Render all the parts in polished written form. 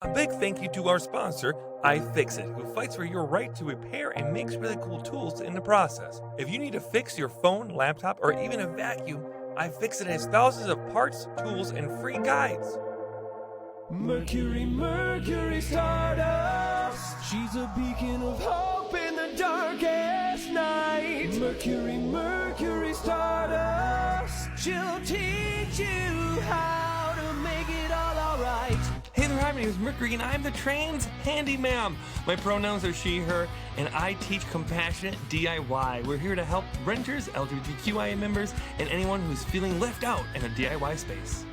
A big thank you to our sponsor, iFixit, who fights for your right to repair and makes really cool tools in the process. If you need to fix your phone, laptop, or even a vacuum, iFixit has thousands of parts, tools, and free guides. Mercury, Mercury Stardust. She's a beacon of hope in the darkest night. Mercury, Mercury Stardust. She'll teach you how to make it all alright. Hey there, hi, my name is Mercury, and I'm the trans Handy Ma'am. My pronouns are she, her, and I teach compassionate DIY. We're here to help renters, LGBTQIA members, and anyone who's feeling left out in a DIY space.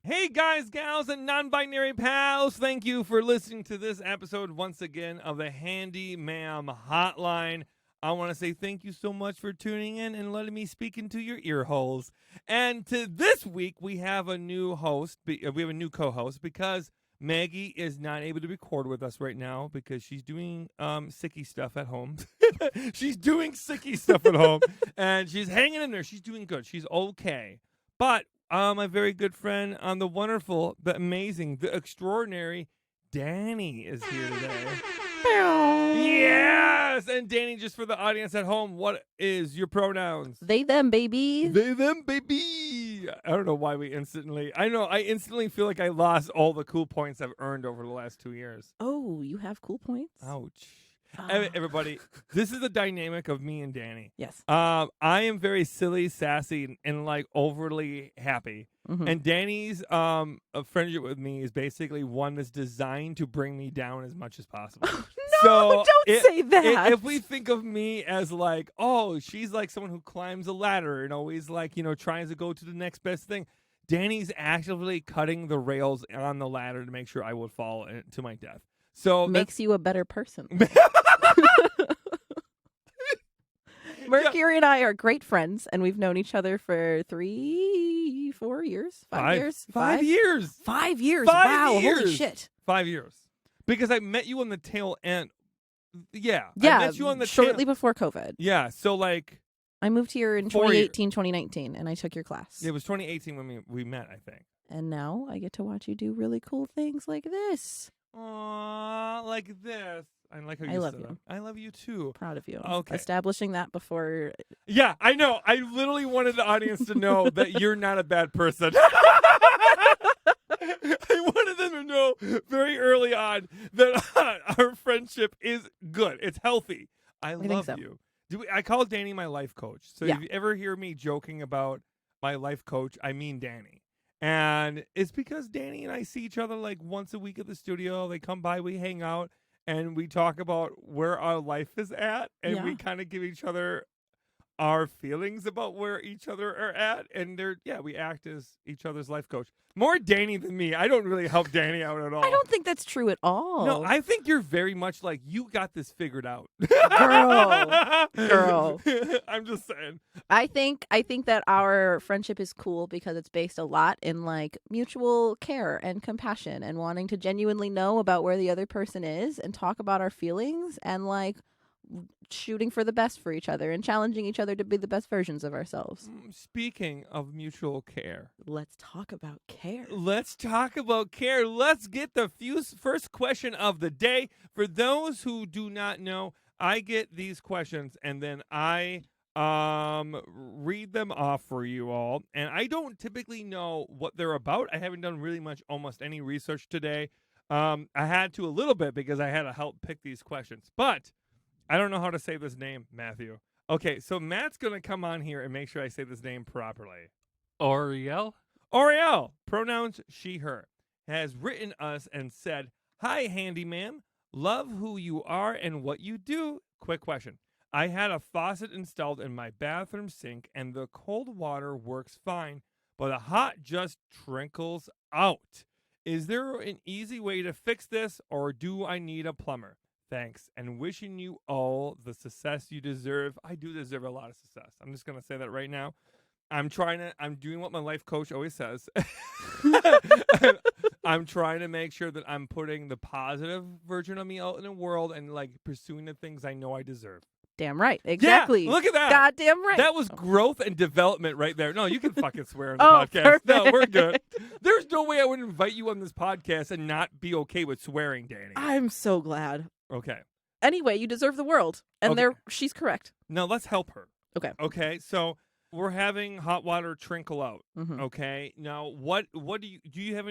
Hey guys, gals, and non-binary pals, thank you for listening to this episode once again of the Handy Ma'am Hotline. I want to say thank you so much for tuning in and letting me speak into your ear holes. And to this week, we have a new host. We have a new co-host because Maggie is not able to record with us right now because she's doing sicky stuff at home. She's doing sicky stuff at home, and she's hanging in there. She's doing good. She's okay. But my very good friend, the wonderful, the amazing, the extraordinary Danny is here today. Yes! And Danny, just for the audience at home, what is your pronouns? They, them, baby. They, them, baby. I don't know why I instantly feel like I lost all the cool points I've earned over the last 2 years. Oh, you have cool points? Ouch. Everybody, this is the dynamic of me and Danny. Yes. I am very silly, sassy, and like overly happy. Mm-hmm. And Danny's a friendship with me is basically one that's designed to bring me down as much as possible. No, don't say that. If we think of me as like, oh, she's like someone who climbs a ladder and always like, tries to go to the next best thing. Danny's actively cutting the rails on the ladder to make sure I would fall to my death. So makes you a better person. Mercury and I are great friends, and we've known each other for 3, 4 years, 5 years. 5 years. 5 years. 5 Wow, years. holy shit. 5 years. Because I met you on the tail end. Yeah. Yeah, I met you on the shortly before COVID. Yeah, so like. I moved here in 2018, 2019, and I took your class. It was 2018 when we met, I think. And now I get to watch you do really cool things like this. Aww, like this. I like how you I love said you. that. I love you too. Proud of you. Okay. Establishing that before. Yeah, I know. I literally wanted the audience to know that you're not a bad person. I wanted them to know very early on that our friendship is good. It's healthy. I love so. you. I call Danny my life coach. So Yeah. if you ever hear me joking about my life coach, I mean Danny. And it's because Danny and I see each other like once a week at the studio. They come by, we hang out, and we talk about where our life is at. And we kind of give each other our feelings about where each other are at. And we act as each other's life coach. More Danny than me. I don't really help Danny out at all. I don't think that's true at all. No, I think you're very much like, you got this figured out. Girl. I'm just saying. I think that our friendship is cool because it's based a lot in like mutual care and compassion and wanting to genuinely know about where the other person is and talk about our feelings and like shooting for the best for each other and challenging each other to be the best versions of ourselves. Speaking of mutual care. Let's talk about care. Let's talk about care. Let's get the first question of the day. For those who do not know, I get these questions and then I read them off for you all. And I don't typically know what they're about. I haven't done really much, almost any research today. I had to a little bit because I had to help pick these questions. But I don't know how to say this name, Matthew. Okay, so Matt's going to come on here and make sure I say this name properly. Oriel, pronouns she, her, has written us and said, "Hi, Handy Ma'am. Love who you are and what you do. Quick question. I had a faucet installed in my bathroom sink and the cold water works fine, but the hot just trickles out. Is there an easy way to fix this or do I need a plumber? Thanks, and wishing you all the success you deserve." I do deserve a lot of success. I'm just going to say that right now. I'm doing what my life coach always says. I'm trying to make sure that I'm putting the positive version of me out in the world and like pursuing the things I know I deserve. Damn right. Exactly. Yeah, look at that. Goddamn right. That was growth and development right there. No, you can fucking swear on the Oh, podcast. perfect. No, we're good. There's no way I would invite you on this podcast and not be okay with swearing, Danny. I'm so glad. Okay. Anyway, you deserve the world. And Okay. she's correct. Now let's help her. Okay. Okay. So we're having hot water trickle out. Mhm. Okay. Now what do you have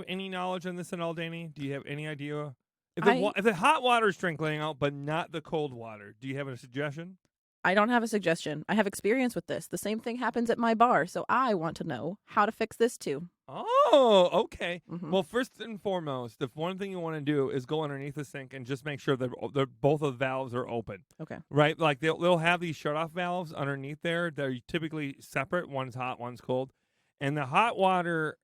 any knowledge on this at all, Danny? Do you have any idea? If the hot water is trickling out, but not the cold water, do you have a suggestion? I don't have a suggestion. I have experience with this. The same thing happens at my bar, so I want to know how to fix this too. Oh, okay. Mhm. Well, first and foremost, the one thing you want to do is go underneath the sink and just make sure that both of the valves are open. Okay. Right? Like they'll have these shut-off valves underneath there. They're typically separate. One's hot, one's cold. And the hot water,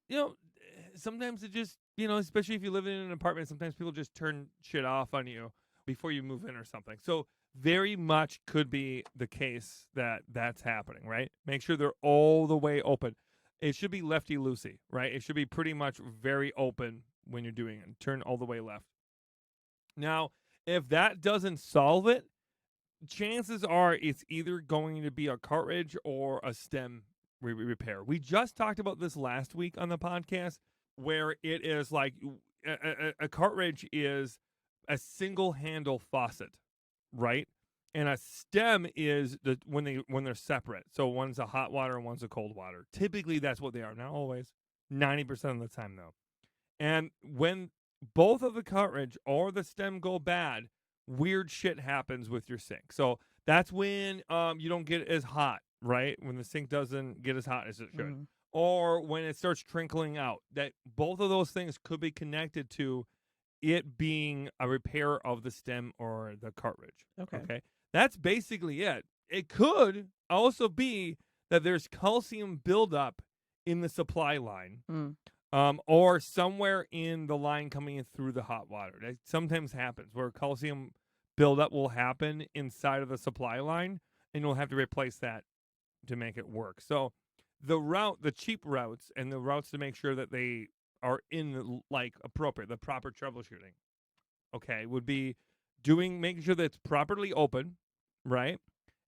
sometimes it just, especially if you live in an apartment, sometimes people just turn shit off on you before you move in or something. So very much could be the case that that's happening, right? Make sure they're all the way open. It should be lefty-loosey, right? It should be pretty much very open when you're doing it. Turn all the way left. Now, if that doesn't solve it, chances are it's either going to be a cartridge or a stem repair. We just talked about this last week on the podcast, where it is like a cartridge is a single handle faucet, right? And a stem is when they're separate. So one's a hot water and one's a cold water. Typically that's what they are. Not always. 90% of the time though. And when both of the cartridge or the stem go bad, weird shit happens with your sink. So that's when you don't get as hot, right? When the sink doesn't get as hot as it should. Mhm. Or when it starts trickling out. That both of those things could be connected to it being a repair of the stem or the cartridge. Okay. That's basically it. It could also be that there's calcium buildup in the supply line. Or somewhere in the line coming in through the hot water. That sometimes happens where calcium buildup will happen inside of the supply line, and you'll have to replace that to make it work. So the cheap routes and the routes to make sure that they are in the proper troubleshooting, okay, would be making sure that it's properly open, right?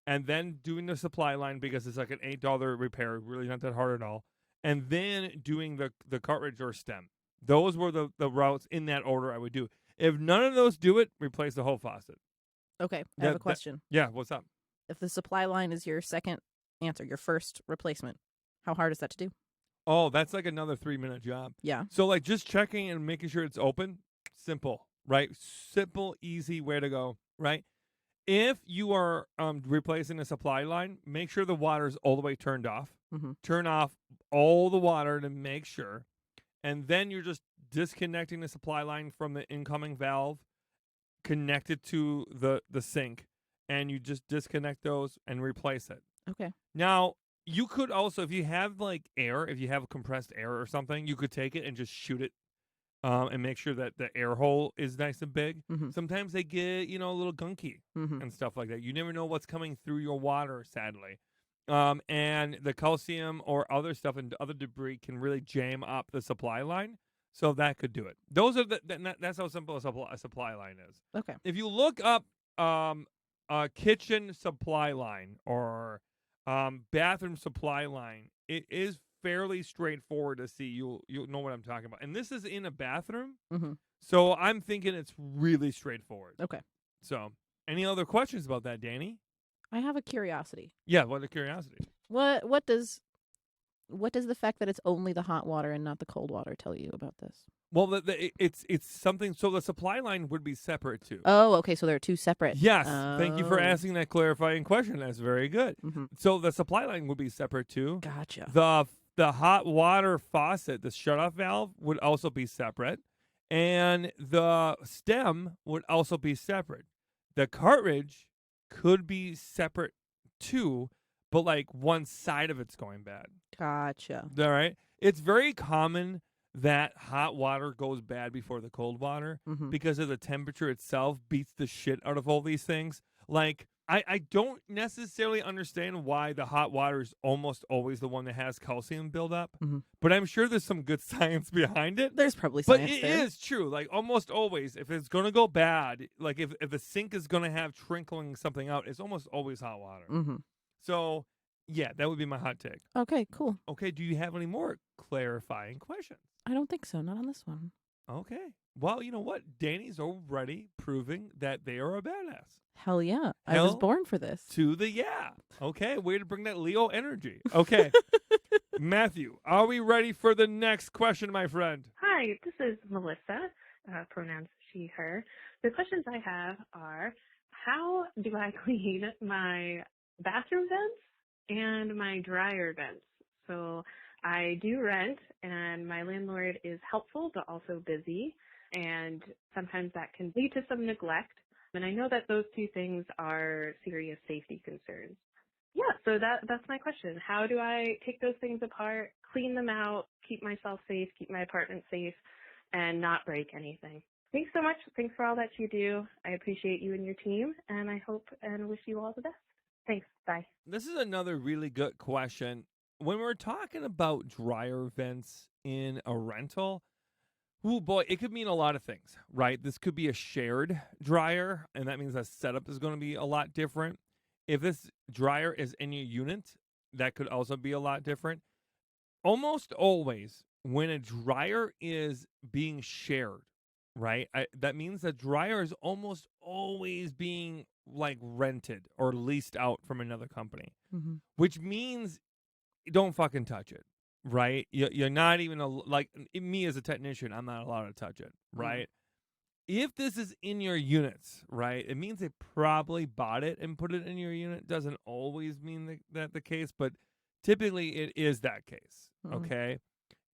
And then doing the supply line because it's like an $8 repair, really not that hard at all. And then doing the cartridge or stem. Those were the routes in that order I would do. If none of those do it, replace the whole faucet. Okay. I have a question. Yeah, what's up? If the supply line is your second answer, your first replacement, how hard is that to do? Oh, that's like another 3-minute job. Yeah. So like just checking and making sure it's open, simple, right? Simple, easy way to go, right? If you are replacing a supply line, make sure the water is all the way turned off. Mm-hmm. Turn off all the water to make sure. And then you're just disconnecting the supply line from the incoming valve, connected to the sink, and you just disconnect those and replace it. Okay. Now, you could also, if you have like air, if you have compressed air or something, you could take it and just shoot it and make sure that the air hole is nice and big. Mm-hmm. Sometimes they get, a little gunky Mm-hmm. and stuff like that. You never know what's coming through your water, sadly. And the calcium or other stuff and other debris can really jam up the supply line. So that could do it. Those are that's how simple a supply line is. Okay. If you look up a kitchen supply line or bathroom supply line, it is fairly straightforward to see. You'll know what I'm talking about. And this is in a bathroom. Mm-hmm. So I'm thinking it's really straightforward. Okay. So any other questions about that, Danny? I have a curiosity. Yeah, what a curiosity. What does the fact that it's only the hot water and not the cold water tell you about this? Well, it's something. So the supply line would be separate too. Oh, okay. So they're two separate. Yes. Thank you for Oh. asking that clarifying question. That's very good. Mm-hmm. So the supply line would be separate too. Gotcha. The hot water faucet, the shutoff valve, would also be separate, and the stem would also be separate. The cartridge could be separate too, but like one side of it's going bad. Gotcha. All right. It's very common that hot water goes bad before the cold water Mm-hmm. because of the temperature itself beats the shit out of all these things. Like I don't necessarily understand why the hot water is almost always the one that has calcium buildup, but I'm sure there's some good science behind it. There's probably But science it there. is true. Like almost always, if it's gonna go bad, like if the sink is gonna have trickling something out, it's almost always hot water. Mm-hmm. So yeah, that would be my hot take. Okay, cool. Okay, do you have any more clarifying questions? I don't think so. Not on this one. Okay. Well, you know what? Danny's already proving that they are a badass. Hell yeah. I was Hell born for this. To the yeah. Okay, way to bring that Leo energy. Okay. Matthew, are we ready for the next question, my friend? Hi, this is Melissa, pronouns she, her. The questions I have are, how do I clean my bathroom vents and my dryer vents? So I do rent, and my landlord is helpful but also busy, and sometimes that can lead to some neglect. And I know that those two things are serious safety concerns. Yeah, so that's my question. How do I take those things apart, clean them out, keep myself safe, keep my apartment safe, and not break anything? Thanks so much. Thanks for all that you do. I appreciate you and your team, and I hope and wish you all the best. Thanks. Bye. This is another really good question. When we're talking about dryer vents in a rental, oh boy, it could mean a lot of things, right? This could be a shared dryer, and that means the setup is going to be a lot different. If this dryer is in your unit, that could also be a lot different. Almost always, when a dryer is being shared, right, that means the dryer is almost always being like rented or leased out from another company, which means don't fucking touch it, right? You're not even like me as a technician. I'm not allowed to touch it, right? If this is in your units, right, it means they probably bought it and put it in your unit. Doesn't always mean that the case, but typically it is that case, okay?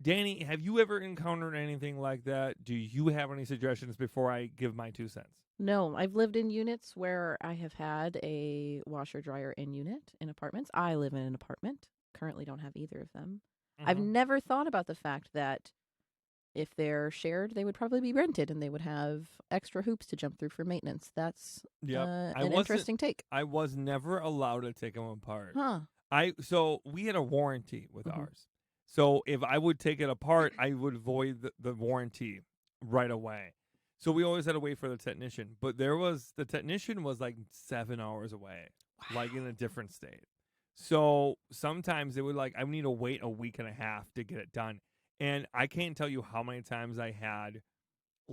Danny, have you ever encountered anything like that? Do you have any suggestions before I give my 2 cents? No, I've lived in units where I have had a washer dryer in unit in apartments. I live in an apartment. Currently don't have either of them. I've never thought about the fact that if they're shared, they would probably be rented and they would have extra hoops to jump through for maintenance. That's an interesting take. I was never allowed to take them apart. Huh. So we had a warranty with ours. So if I would take it apart, I would void the warranty right away. So we always had to wait for the technician. But the technician was like 7 hours away, like in a different state. So sometimes it would I would need to wait a week and a half to get it done. And I can't tell you how many times I had,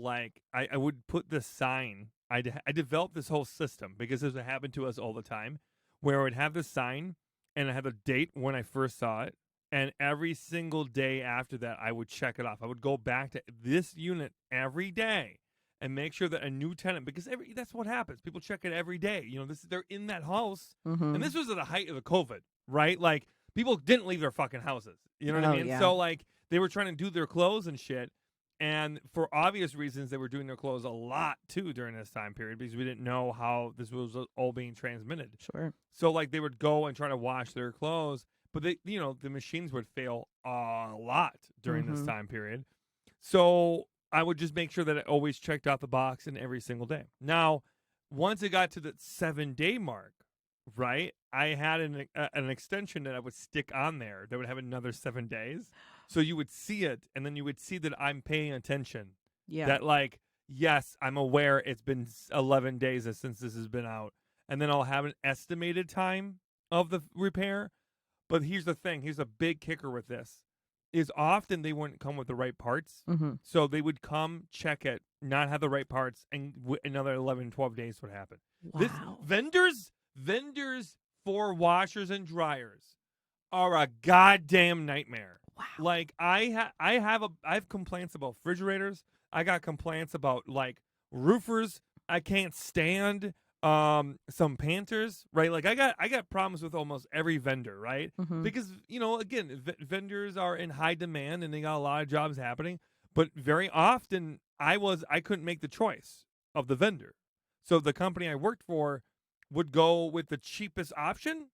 I would put the sign. I developed this whole system because this would happen to us all the time, where I would have the sign and I had the date when I first saw it. And every single day after that, I would check it off. I would go back to this unit every day and make sure that a new tenant, because that's what happens. People check it every day. You know, they're in that house. And this was at the height of the COVID, right? Like, people didn't leave their fucking houses. You know what I mean? Yeah. So, they were trying to do their clothes and shit. And for obvious reasons, they were doing their clothes a lot, too, during this time period because we didn't know how this was all being transmitted. Sure. So, they would go and try to wash their clothes. But, the machines would fail a lot during this time period. So I would just make sure that I always checked out the box in every single day. Now, once it got to the 7-day mark, right, I had an extension that I would stick on there that would have another 7 days. So you would see it, and then you would see that I'm paying attention. Yeah. That, yes, I'm aware it's been 11 days since this has been out. And then I'll have an estimated time of the repair. But here's the thing. Here's a big kicker with this. Is often they wouldn't come with the right parts. So they would come, check it, not have the right parts, and another 11, 12 days would happen. Wow. Vendors for washers and dryers are a goddamn nightmare. Wow. I have complaints about refrigerators. I got complaints about roofers I can't stand. Some Panters, right? I got problems with almost every vendor, right? Because, again, vendors are in high demand and they got a lot of jobs happening, but very often I couldn't make the choice of the vendor. So the company I worked for would go with the cheapest option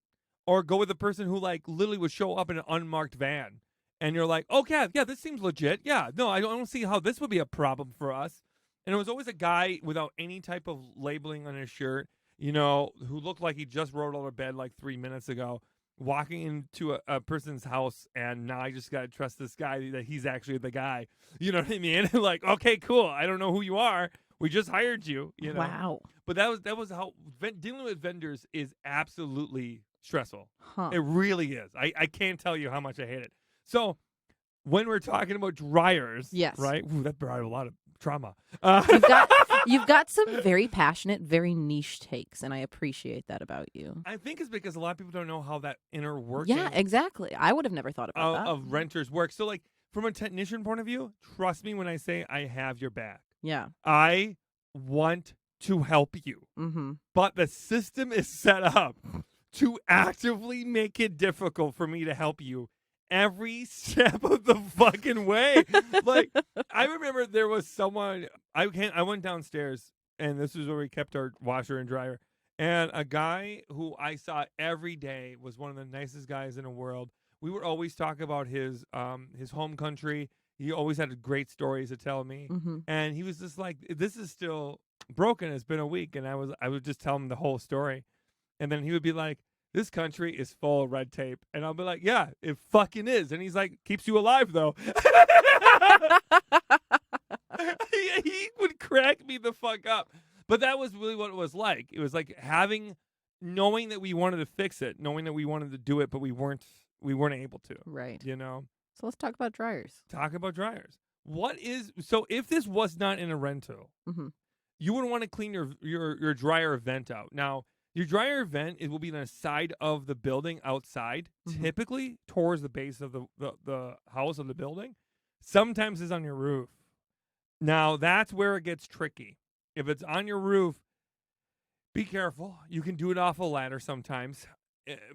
or go with the person who literally would show up in an unmarked van. And you're like, okay, yeah, this seems legit. Yeah, no, I don't see how this would be a problem for us. And it was always a guy without any type of labeling on his shirt. who looked like he just rolled out of bed like 3 minutes ago, walking into a person's house, and now I just got to trust this guy that he's actually the guy. You know what I mean? Like, okay, cool. I don't know who you are. We just hired you, Wow. But that was how dealing with vendors is absolutely stressful. Huh. It really is. I can't tell you how much I hate it. So when we're talking about dryers, Yes. right? Ooh, that brought a lot of trauma. You've got some very passionate, very niche takes, and I appreciate that about you. I think it's because a lot of people don't know how that inner working Yeah, exactly. I would have never thought about that. of renters work. So, like, from a technician point of view, trust me when I say I have your back. Yeah. I want to help you, Mm-hmm. but the system is set up to actively make it difficult for me to help you every step of the fucking way. Like, I remember there was someone, I went downstairs, and this is where we kept our washer and dryer, and a guy who I saw every day was one of the nicest guys in the world. We would always talk about his home country. He always had great stories to tell me. Mm-hmm. And he was just like, this is still broken. It's been a week. And I would just tell him the whole story. And then he would be like, this country is full of red tape. And I'll be like, yeah, it fucking is. And he's like, keeps you alive, though. he would crack me the fuck up. But that was really what it was like. It was like knowing that we wanted to fix it, knowing that we wanted to do it, but we weren't able to. Right. So let's talk about dryers. talk about dryers. So if this was not in a rental, Mm-hmm. you would want to clean your dryer vent out. Now, your dryer vent, it will be on the side of the building outside, typically towards the base of the house of the building. Sometimes it's on your roof. Now, that's where it gets tricky. If it's on your roof, be careful. You can do it off a ladder sometimes,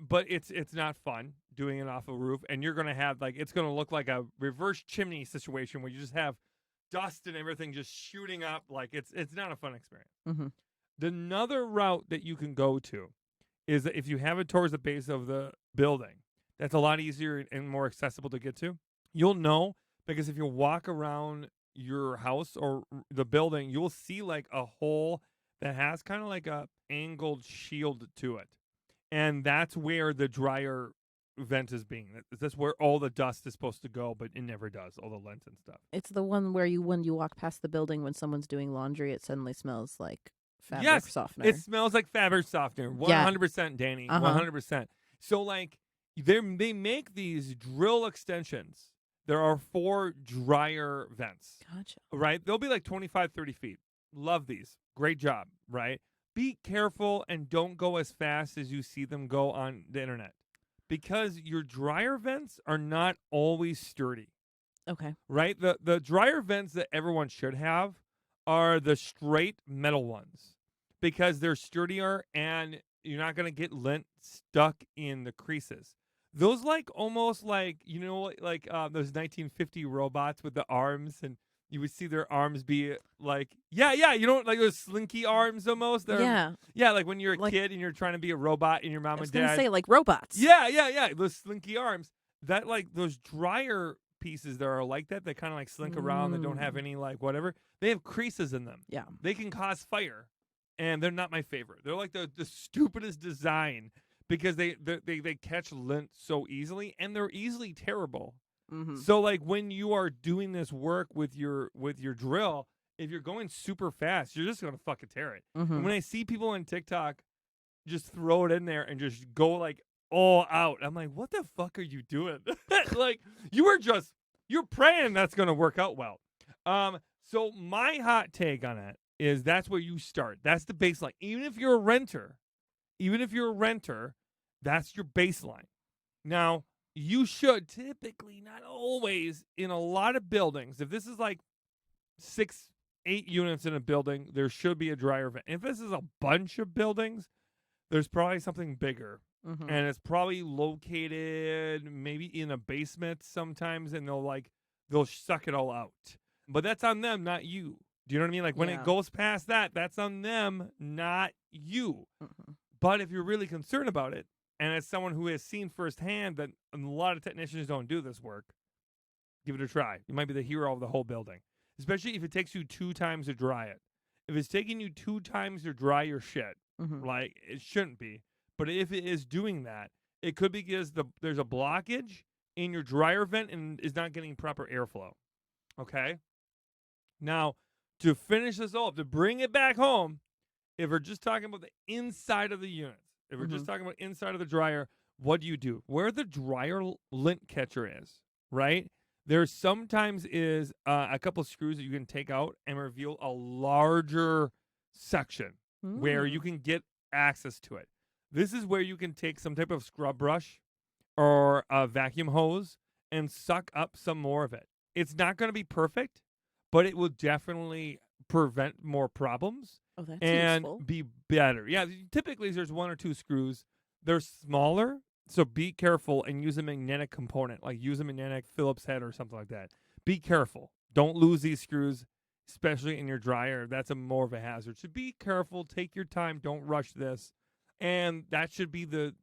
but it's not fun doing it off a roof. And you're going to have, it's going to look like a reverse chimney situation where you just have dust and everything just shooting up. Like, it's not a fun experience. Mm-hmm. Another route that you can go to is that if you have it towards the base of the building, that's a lot easier and more accessible to get to. You'll know because if you walk around your house or the building, you'll see like a hole that has kind of like a angled shield to it. And that's where the dryer vent is being. That's where all the dust is supposed to go, but it never does, all the lint and stuff. It's the one where when you walk past the building when someone's doing laundry, it suddenly smells like fabric softener. It smells like fabric softener. 100%, Danny. 100%. So, like, they make these drill extensions. There are 4 dryer vents. Gotcha. Right? They'll be like 25, 30 feet. Love these. Great job, right? Be careful and don't go as fast as you see them go on the internet. Because your dryer vents are not always sturdy. Okay. Right? The dryer vents that everyone should have are the straight metal ones. Because they're sturdier and you're not going to get lint stuck in the creases. Those almost like those 1950 robots with the arms, and you would see their arms be like, like those slinky arms almost. Yeah, like when you're a kid and you're trying to be a robot and your mom and dad. I was going to say, like robots. Yeah, those slinky arms. That those dryer pieces that are like that kind of slink around, that don't have any whatever. They have creases in them. Yeah. They can cause fire. And they're not my favorite. They're like the stupidest design because they catch lint so easily, and they're easily terrible. Mm-hmm. So when you are doing this work with your drill, if you're going super fast, you're just gonna fucking tear it. Mm-hmm. And when I see people on TikTok just throw it in there and just go all out, I'm like, what the fuck are you doing? You're praying that's gonna work out well. So my hot take on it is that's where you start. That's the baseline. Even if you're a renter, that's your baseline. Now, you should typically, not always, in a lot of buildings, if this is 6, 8 units in a building, there should be a dryer vent. If this is a bunch of buildings, there's probably something bigger. Mm-hmm. And it's probably located maybe in a basement sometimes, and they'll suck it all out. But that's on them, not you. Do you know what I mean? When it goes past that, that's on them, not you. Mm-hmm. But if you're really concerned about it, and as someone who has seen firsthand that a lot of technicians don't do this work, give it a try. You might be the hero of the whole building, especially if it takes you 2 times to dry it. If it's taking you 2 times to dry your shit, Mhm. Like, it shouldn't be. But if it is doing that, it could be because there's a blockage in your dryer vent and is not getting proper airflow. Okay? Now, to finish this off, to bring it back home, if we're just talking about the inside of the units, if we're just talking about inside of the dryer, what do? Where the dryer lint catcher is, right? There sometimes is a couple screws that you can take out and reveal a larger section where you can get access to it. This is where you can take some type of scrub brush or a vacuum hose and suck up some more of it. It's not going to be perfect, but it will definitely prevent more problems Oh, that's and useful. be better. Yeah, typically there's 1 or 2 screws. They're smaller, so be careful and use a magnetic component, like use a magnetic Phillips head or something like that. Be careful. Don't lose these screws, especially in your dryer. That's more of a hazard. So be careful. Take your time. Don't rush this. And that should be the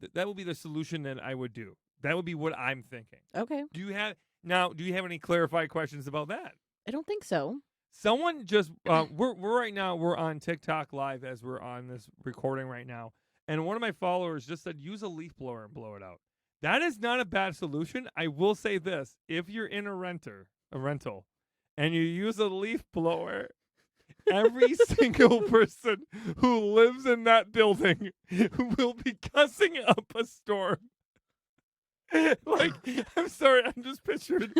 solution that I would do. That would be what I'm thinking. Okay. Do you have any clarified questions about that? I don't think so. Someone just we're right now, we're on TikTok live as we're on this recording right now, and one of my followers just said use a leaf blower and blow it out. That is not a bad solution. I will say this: if you're in a rental, and you use a leaf blower, every single person who lives in that building will be cussing up a storm. Like, I'm sorry, I'm just picturing.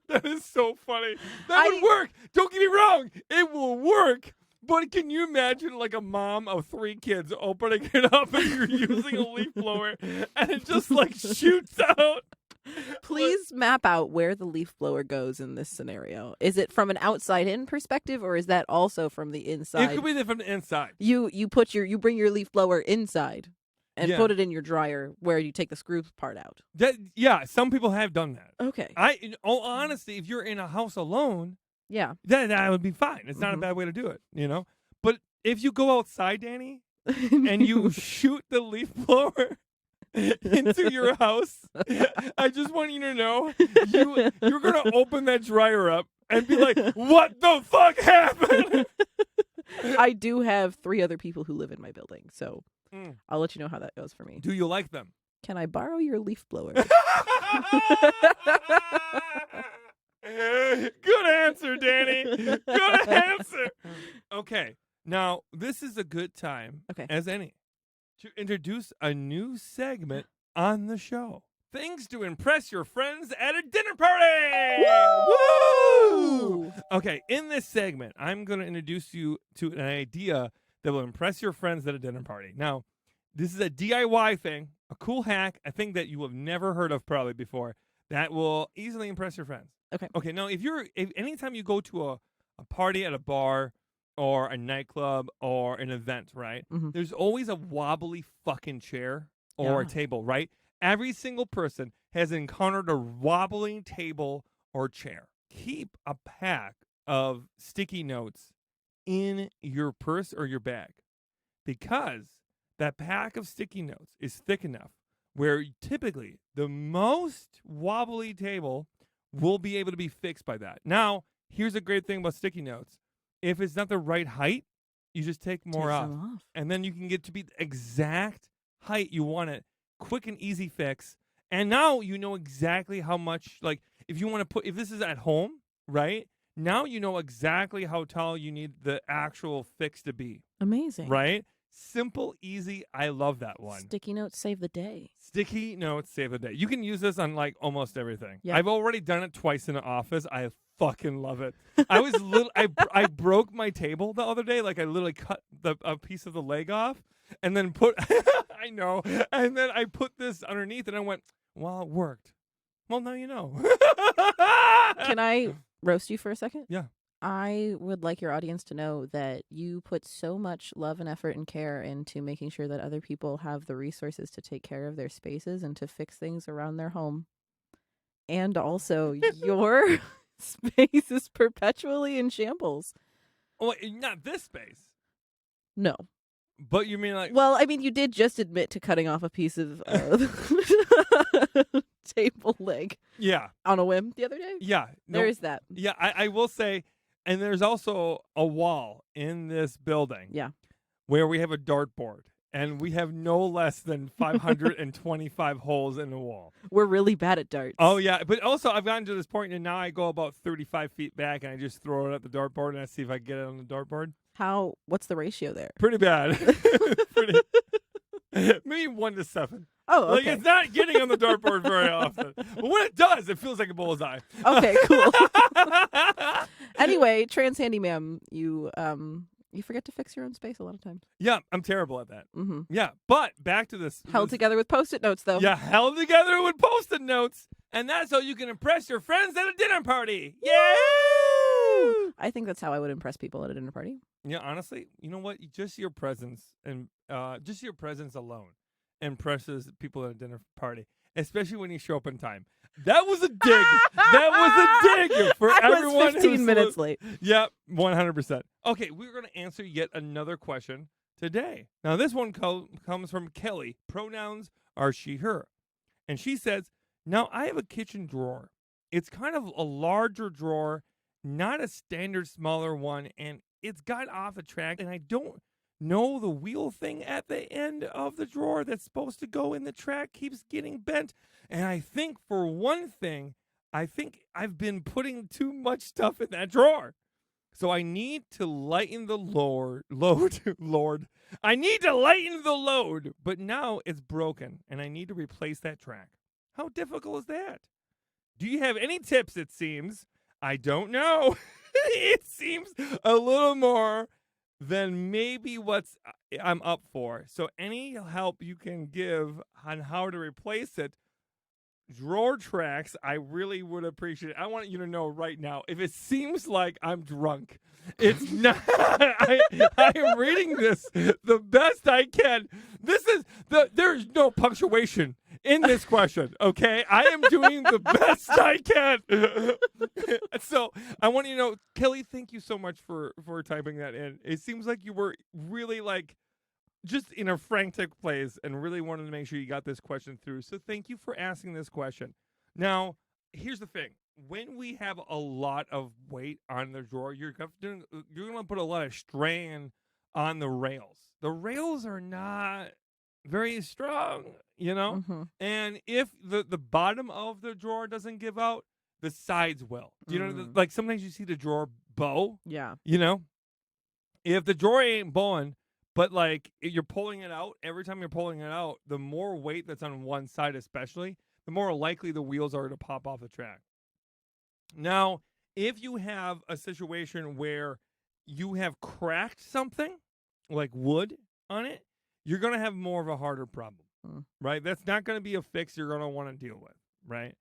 That is so funny. That would work. Don't get me wrong. It will work. But can you imagine like a mom of 3 kids opening it up and you're using a leaf blower and it just like shoots out? Please map out where the leaf blower goes in this scenario. Is it from an outside-in perspective, or is that also from the inside? It could be from the inside. You bring your leaf blower inside and put it in your dryer where you take the screw part out. Some people have done that. Okay. In all honesty, if you're in a house alone, Yeah. that would be fine. It's not a bad way to do it, But if you go outside, Danny, and you shoot the leaf blower into your house, I just want you to know you're gonna open that dryer up and be like, "What the fuck happened?" I do have 3 other people who live in my building, so I'll let you know how that goes for me. Do you like them? Can I borrow your leaf blower? Good answer, Danny. Good answer. Okay, now this is a good time, as any, to introduce a new segment on the show. Things to impress your friends at a dinner party. Woo! Okay, in this segment, I'm going to introduce you to an idea that will impress your friends at a dinner party. Now, this is a DIY thing, a cool hack, a thing that you have never heard of probably before that will easily impress your friends. Okay. Now, if anytime you go to a party at a bar or a nightclub or an event, right? There's always a wobbly fucking chair or a table, right? Every single person has encountered a wobbling table or chair. Keep a pack of sticky notes in your purse or your bag, because that pack of sticky notes is thick enough where typically the most wobbly table will be able to be fixed by that. Now, here's a great thing about sticky notes. If it's not the right height, you just take more off. And then you can get to be the exact height you want it. Quick and easy fix. And now you know exactly how much, like, if you want to if this is at home, right? Now you know exactly how tall you need the actual fix to be. Amazing. Right? Simple, easy. I love that one. Sticky notes save the day. Sticky notes save the day. You can use this on like almost everything. Yeah. I've already done it twice in the office. I fucking love it. I was I broke my table the other day. Like I literally cut a piece of the leg off and then put I know. And then I put this underneath and I went, well, it worked. Well, now you know. Can I roast you for a second? Yeah. I would like your audience to know that you put so much love and effort and care into making sure that other people have the resources to take care of their spaces and to fix things around their home. And also, your space is perpetually in shambles. Well, not this space. No. But you mean like... Well, I mean, you did just admit to cutting off a piece of table leg. Yeah. On a whim the other day? Yeah. There is that. Yeah, I will say... And there's also a wall in this building. Yeah. where we have a dartboard and we have no less than 525 holes in the wall. We're really bad at darts. Oh, yeah. But also, I've gotten to this point, and now I go about 35 feet back, and I just throw it at the dartboard, and I see if I get it on the dartboard. What's the ratio there? Pretty bad. Maybe 1 to 7. Oh, okay. Like, it's not getting on the dartboard very often. But when it does, it feels like a bullseye. Okay, cool. Anyway, trans handy ma'am, you forget to fix your own space a lot of times. Yeah, I'm terrible at that. Mm-hmm. Yeah, but back to this. Held together with Post-it notes, though. Yeah, held together with Post-it notes. And that's how you can impress your friends at a dinner party. Yeah! I think that's how I would impress people at a dinner party. Yeah, honestly, you know what? Just your presence and just your presence alone impresses people at a dinner party, especially when you show up on time. That was a dig. That was a dig for everyone. I was 15 minutes late. Yep, 100%. Okay, we're going to answer yet another question today. Now, this one comes from Kelly. Pronouns are she, her. And she says, now I have a kitchen drawer. It's kind of a larger drawer, not a standard smaller one, and it's got off the track, and I don't know the wheel thing at the end of the drawer that's supposed to go in the track keeps getting bent. And I think for one thing, I think I've been putting too much stuff in that drawer. So I need to lighten the load. I need to lighten the load, but now it's broken and I need to replace that track. How difficult is that? Do you have any tips, it seems? I don't know. It seems a little more than maybe what's I'm up for. So any help you can give on how to replace it, drawer tracks, I really would appreciate it. I want you to know right now, if it seems like I'm drunk, it's not. I am reading this the best I can. There's no punctuation in this question, okay? I am doing the best I can. So I want you to know, Kelly, thank you so much for typing that in. It seems like you were really like just in a frantic place and really wanted to make sure you got this question through. So thank you for asking this question. Now, here's the thing. When we have a lot of weight on the drawer, you're going to put a lot of strain on the rails. The rails are not very strong, you know? Mm-hmm. And if the bottom of the drawer doesn't give out, the sides will. You know, like sometimes you see the drawer bow. Yeah. You know? If the drawer ain't bowing, but like you're pulling it out, every time you're pulling it out, the more weight that's on one side especially, the more likely the wheels are to pop off the track. Now, if you have a situation where you have cracked something, like wood on it, you're going to have more of a harder problem, right? That's not going to be a fix you're going to want to deal with, right?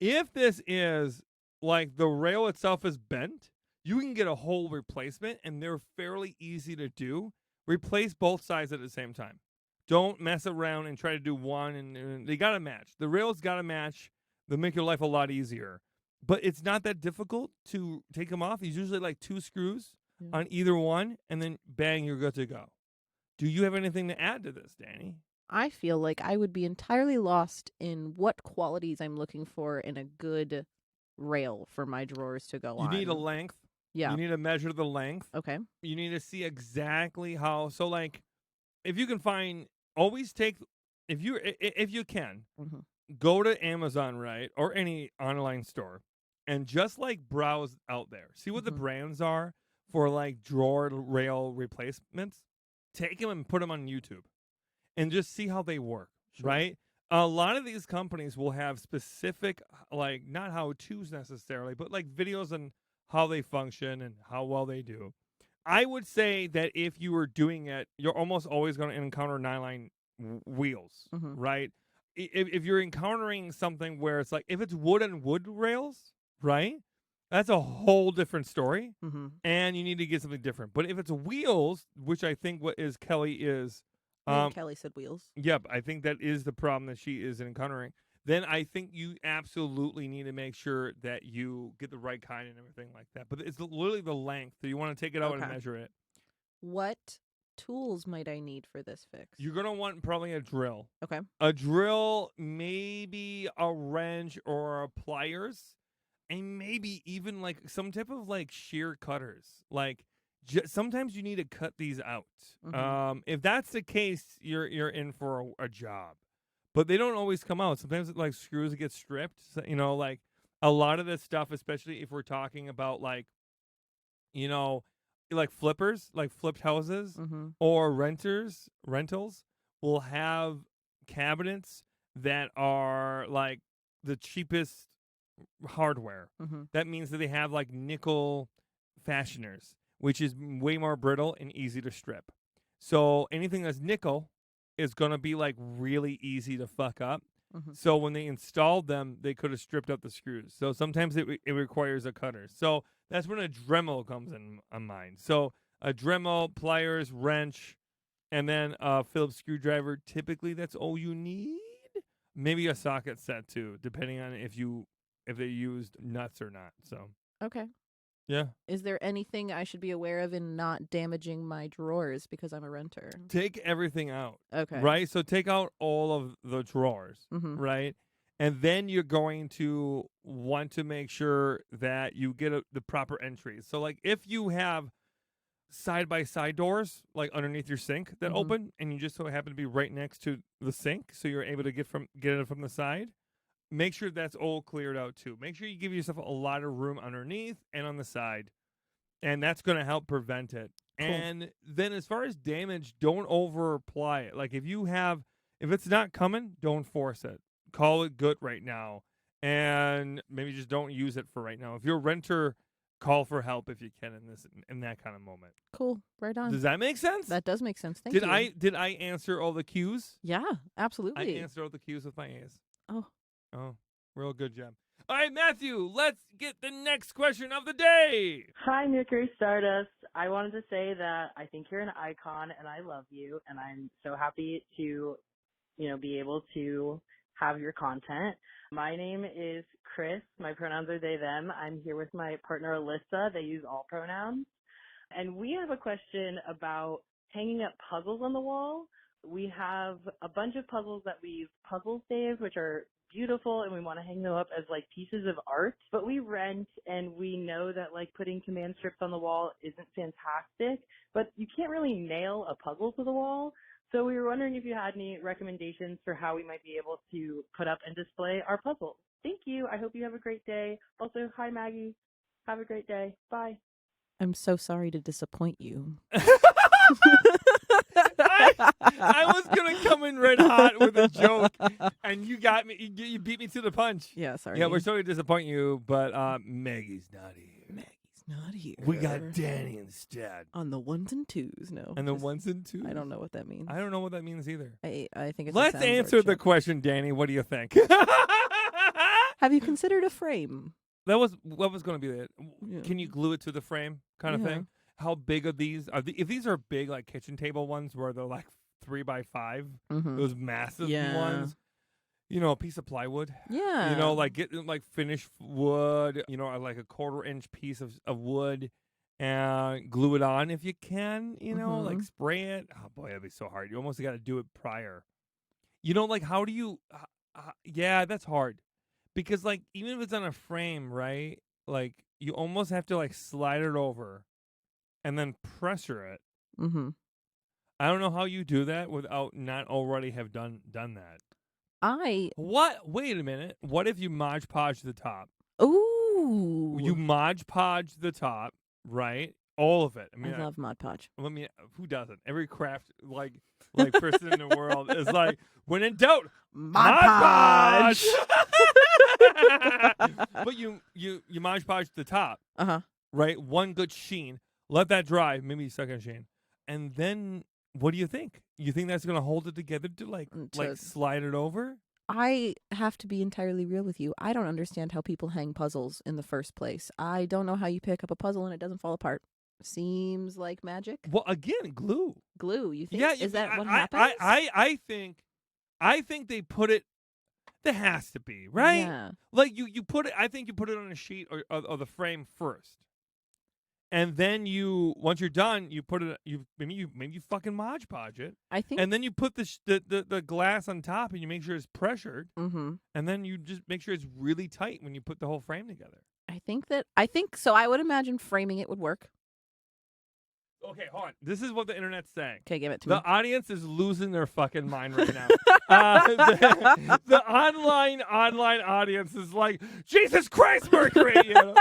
If this is like the rail itself is bent, you can get a whole replacement, and they're fairly easy to do. Replace both sides at the same time. Don't mess around and try to do one, and they got to match. The rails got to match. They'll make your life a lot easier. But it's not that difficult to take them off. It's usually like 2 screws on either one, and then bang, you're good to go. Do you have anything to add to this, Danny? I feel like I would be entirely lost in what qualities I'm looking for in a good rail for my drawers to go on. You need a length. Yeah. You need to measure the length. Okay. You need to see exactly how. So, like, if you can find, always take, if you can, go to Amazon, right, or any online store, and just like browse out there. See what the brands are for like drawer rail replacements. Take them and put them on YouTube, and just see how they work. Sure. Right. A lot of these companies will have specific, like, not how-tos necessarily, but like videos on how they function and how well they do. I would say that if you were doing it, you're almost always going to encounter nylon wheels, right? If you're encountering something where it's like, if it's wood and wood rails, right? That's a whole different story, and you need to get something different. But if it's wheels, which I think what is Kelly is, Kelly said wheels. Yep, I think that is the problem that she is encountering. Then I think you absolutely need to make sure that you get the right kind and everything like that. But it's literally the length. So you want to take it out and measure it. What tools might I need for this fix? You're going to want probably a drill. Okay. A drill, maybe a wrench or a pliers, and maybe even like some type of like shear cutters. Like sometimes you need to cut these out. Mhm. If that's the case, you're in for a job. But they don't always come out. Sometimes like screws get stripped. So, like a lot of this stuff, especially if we're talking about like you know, like flippers, like flipped houses Mhm. or rentals will have cabinets that are like the cheapest hardware. Mhm. That means that they have like nickel fasteners, which is way more brittle and easy to strip. So anything that's nickel is going to be like really easy to fuck up. Mhm. So when they installed them, they could have stripped up the screws. So sometimes it requires a cutter. So that's when a Dremel comes in on mind. So a Dremel, pliers, wrench, and then a Phillips screwdriver. Typically, that's all you need. Maybe a socket set too, depending on if they used nuts or not. So Okay. yeah, Is there anything I should be aware of in not damaging my drawers because I'm a renter? take everything out. Okay. Right. So take out all of the drawers. Mhm. Right. And then you're going to want to make sure that you get the proper entries. So like if you have side by side doors like underneath your sink that Mhm. open and you just so happen to be right next to the sink so you're able to get it from the side, make sure that's all cleared out too. Make sure you give yourself a lot of room underneath and on the side, and that's going to help prevent it. Cool. And then as far as damage, don't over apply it. Like if it's not coming, don't force it. Call it good right now, and maybe just don't use it for right now. If you're a renter, call for help if you can in that kind of moment. Cool. Right on. Does that make sense? That does make sense. Thank did you. did I answer all the cues? Yeah, I absolutely. answered all the cues with my A's. Oh, Real good job. All right, Matthew, let's get the next question of the day. Hi, Mercury Stardust. I wanted to say that I think you're an icon and I love you, and I'm so happy to, be able to have your content. My name is Chris. My pronouns are they, them. I'm here with my partner, Alyssa. They use all pronouns. And we have a question about hanging up puzzles on the wall. We have a bunch of puzzles that we use puzzle saves, which are beautiful, and we want to hang them up as like pieces of art. But we rent, and we know that like putting command strips on the wall isn't fantastic, but you can't really nail a puzzle to the wall. So we were wondering if you had any recommendations for how we might be able to put up and display our puzzles. Thank you. I hope you have a great day. Also, hi, Maggie. Have a great day. Bye. I'm so sorry to disappoint you. I was gonna come in red hot with a joke, and you got me. You beat me to the punch. Yeah, sorry. Yeah, we're sorry to disappoint you, but Maggie's not here. Maggie's not here. We got Danny instead. on the ones and twos. No, And the just- ones and twos. I don't know what that means. I don't know what that means either. I think it's. Let's a soundboard answer the joke. question, Danny. What do you think? Have you considered a frame? That was what was going to be it. Yeah. Can you glue it to the frame, kind of Yeah. thing? How big are these? If these are big, like kitchen table ones, where they're like 3x5, Mhm. those massive Yeah. ones. A piece of plywood. Yeah. Like get like finished wood. Or like a 1/4-inch piece of wood, and glue it on if you can. Like Mhm. spray it. Oh boy, that'd be so hard. You almost got to do it prior. Like how do you? Yeah, that's hard. Because like even if it's on a frame, right? Like you almost have to like slide it over, and then pressure it. Mhm. I don't know how you do that without not already have done that. What? Wait a minute. What if you Mod Podge the top? Ooh. You Mod Podge the top, right? All of it. I love Mod Podge. Who doesn't? Every craft like person in the world is like, when in doubt, Mod Podge. But you Mod Podge the top, Uh-huh. right? One good sheen. Let that dry. Maybe a second sheen, and then what do you think? You think that's gonna hold it together to like slide it over? I have to be entirely real with you. I don't understand how people hang puzzles in the first place. I don't know how you pick up a puzzle and it doesn't fall apart. Seems like magic. Well, again, glue. Glue, you think? Yeah, Is that what I, happens? I think they put it. There has to be, right? Yeah. Like you put it. I think you put it on a sheet or the frame first, and then once you're done, you put it. Maybe you fucking Mod Podge it, I think. and then you put the glass on top, and you make sure it's pressured, Mm-hmm. and then you just make sure it's really tight when you put the whole frame together. I think so. I would imagine framing it would work. Okay, hold on. This is what the internet's saying. Okay, give it to me. The audience is losing their fucking mind right now. The online audience is like, Jesus Christ, Mercury! You know?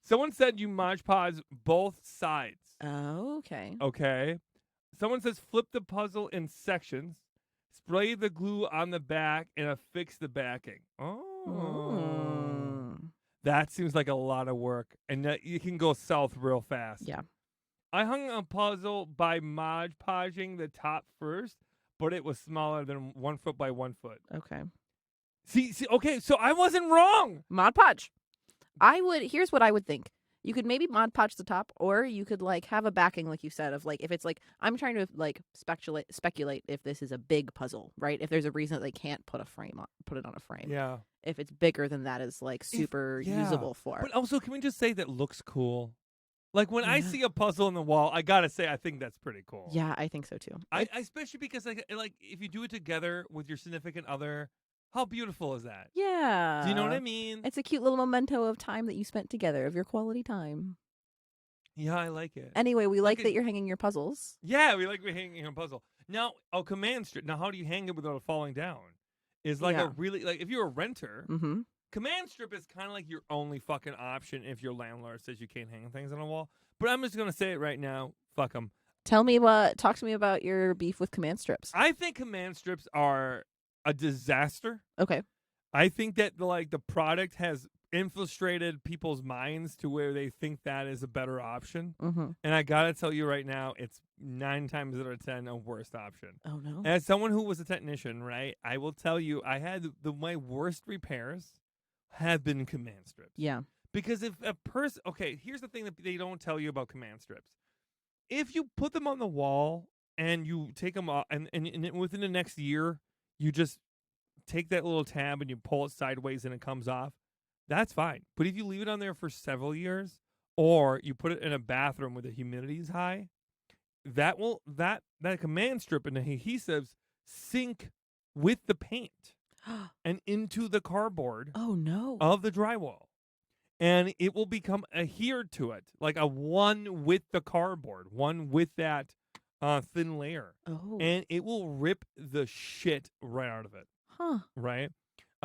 Someone said you Mod Podge both sides. Oh, okay. Okay. Someone says flip the puzzle in sections, spray the glue on the back, and affix the backing. Oh. That seems like a lot of work, and that you can go south real fast. Yeah. I hung a puzzle by Mod Podging the top first, but it was smaller than 1 foot by 1 foot. Okay. See, okay, so I wasn't wrong. Mod Podge. Here's what I would think. You could maybe Mod Podge the top, or you could like have a backing, like you said, of like if it's like I'm trying to like speculate if this is a big puzzle, right? If there's a reason that they can't put it on a frame. Yeah. If it's bigger than that is like super usable for. But also, can we just say that looks cool? Like when I see a puzzle on the wall, I gotta say I think that's pretty cool. Yeah, I think so too. I especially because like if you do it together with your significant other, how beautiful is that? Yeah. Do you know what I mean? It's a cute little memento of time that you spent together, of your quality time. Yeah, I like it. Anyway, we like that you're hanging your puzzles. Yeah, we like hanging a puzzle. Now, a command strip. Now, how do you hang it without it falling down? Is like a really like if you're a renter. Mm-hmm. Command strip is kind of like your only fucking option if your landlord says you can't hang things on a wall. But I'm just going to say it right now. Fuck them. Talk to me about your beef with command strips. I think command strips are a disaster. Okay. I think that the product has infiltrated people's minds to where they think that is a better option. Mm-hmm. And I got to tell you right now, it's 9 times out of 10 a worst option. Oh, no. As someone who was a technician, right, I will tell you I had my worst repairs have been command strips. Yeah. Because if a person, okay, here's the thing that they don't tell you about command strips. If you put them on the wall and you take them off, and within the next year, you just take that little tab and you pull it sideways and it comes off, that's fine. But if you leave it on there for several years, or you put it in a bathroom where the humidity is high, that command strip and the adhesives sink with the paint and into the cardboard of the drywall. And it will become adhered to it, like a one with the cardboard, one with that thin layer. Oh. And it will rip the shit right out of it. Huh. Right?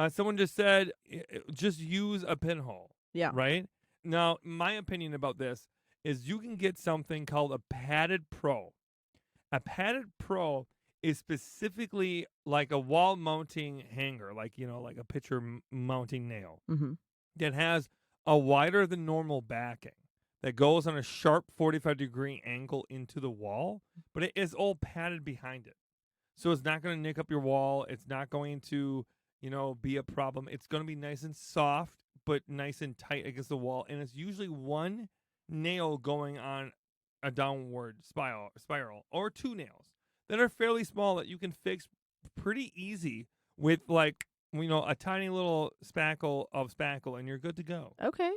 Someone just said, just use a pinhole. Yeah. Right? Now, my opinion about this is you can get something called a padded pro. A padded pro is specifically like a wall mounting hanger, like a picture mounting nail that has a wider than normal backing that goes on a sharp 45-degree angle into the wall, but it is all padded behind it. So it's not going to nick up your wall. It's not going to, be a problem. It's going to be nice and soft, but nice and tight against the wall. And it's usually one nail going on a downward spiral or 2 nails that are fairly small that you can fix pretty easy with a tiny little spackle of spackle, and you're good to go. Okay.